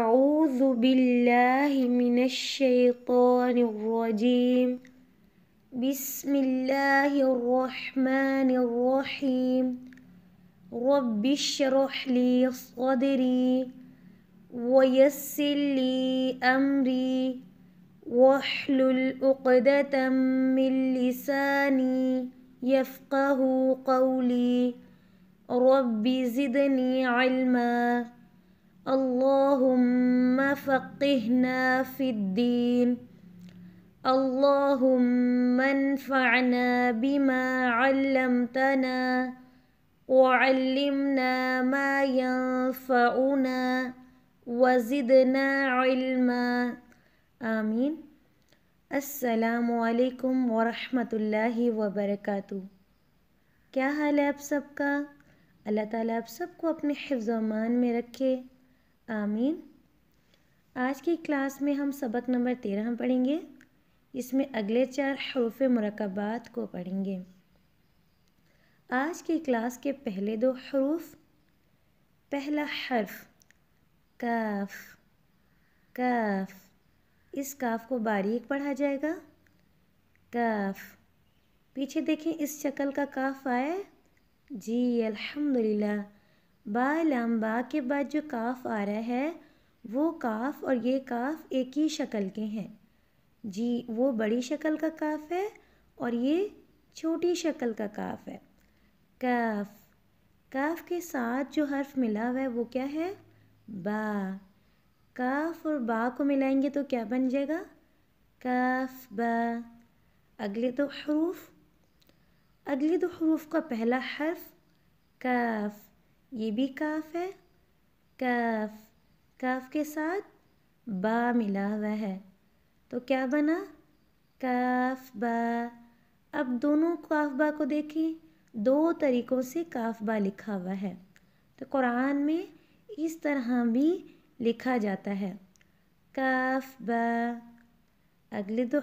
أعوذ بالله من الشيطان الرجيم بسم الله الرحمن الرحيم رب اشرح لي صدري ويسر لي أمري واحلل عقدة من لساني يفقه قولي رب زدني علما اللهم فقهنا في الدين اللهم انفعنا بما علمتنا وعلمنا ما ينفعنا وزدنا علما آمین۔ السلام علیکم ورحمۃ اللہ وبرکاتہ۔ کیا حال ہے آپ سب کا؟ اللہ تعالیٰ آپ سب کو اپنے حفظ و امان میں رکھے، آمین۔ آج کی کلاس میں ہم سبق نمبر 13 پڑھیں گے، اس میں اگلے 4 حروف مرکبات کو پڑھیں گے۔ آج کی کلاس کے پہلے 2 حروف، پہلا حرف کاف، کاف، اس کاف کو باریک پڑھا جائے گا، کاف۔ پیچھے دیکھیں اس شکل کا کاف آیا ہے، جی الحمدللہ۔ با لام با کے بعد جو کاف آ رہا ہے وہ کاف اور یہ کاف ایک ہی شکل کے ہیں، جی وہ بڑی شکل کا کاف ہے اور یہ چھوٹی شکل کا کاف ہے، کاف۔ کاف کے ساتھ جو حرف ملا ہوا ہے وہ کیا ہے؟ با۔ کاف اور با کو ملائیں گے تو کیا بن جائے گا؟ کاف با۔ اگلے 2 حروف کا پہلا حرف کاف، یہ بھی کاف ہے، کاف۔ کاف کے ساتھ با ملا ہوا ہے تو کیا بنا؟ کاف با۔ اب دونوں کاف با کو دیکھیں، 2 طریقوں سے کاف با لکھا ہوا ہے، تو قرآن میں اس طرح بھی لکھا جاتا ہے، کاف با۔ اگلے 2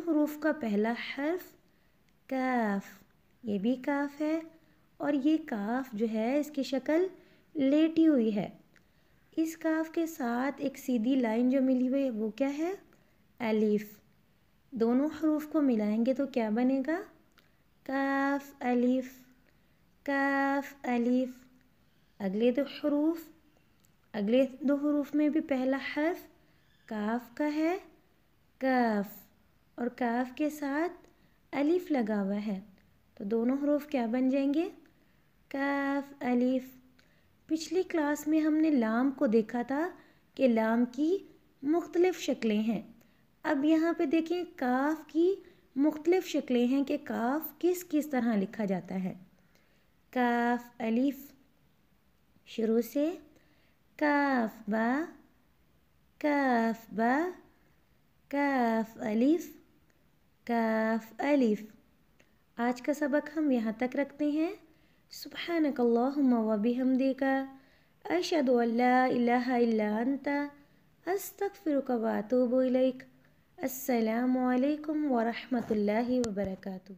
حروف کا پہلا حرف کاف، یہ بھی کاف ہے اور یہ کاف جو ہے اس کی شکل لیٹی ہوئی ہے۔ اس کاف کے ساتھ ایک سیدھی لائن جو ملی ہوئی ہے وہ کیا ہے؟ الف۔ دونوں حروف کو ملائیں گے تو کیا بنے گا؟ کاف الف، کاف الف۔ اگلے 2 حروف میں بھی پہلا حرف کاف کا ہے، کاف، اور کاف کے ساتھ الف لگا ہوا ہے تو دونوں حروف کیا بن جائیں گے؟ کاف الف۔ پچھلی کلاس میں ہم نے لام کو دیکھا تھا کہ لام کی مختلف شکلیں ہیں، اب یہاں پہ دیکھیں کاف کی مختلف شکلیں ہیں کہ کاف کس طرح لکھا جاتا ہے۔ کاف الف، شروع سے کاف با، کاف با، کاف الف، کاف الف۔ آج کا سبق ہم یہاں تک رکھتے ہیں۔ سبحانک اللہم و بحمدک، اشہد ان لا الہ الا انت، استغفرک و اتوب الیک۔ السلام علیکم ورحمۃ اللہ وبرکاتہ۔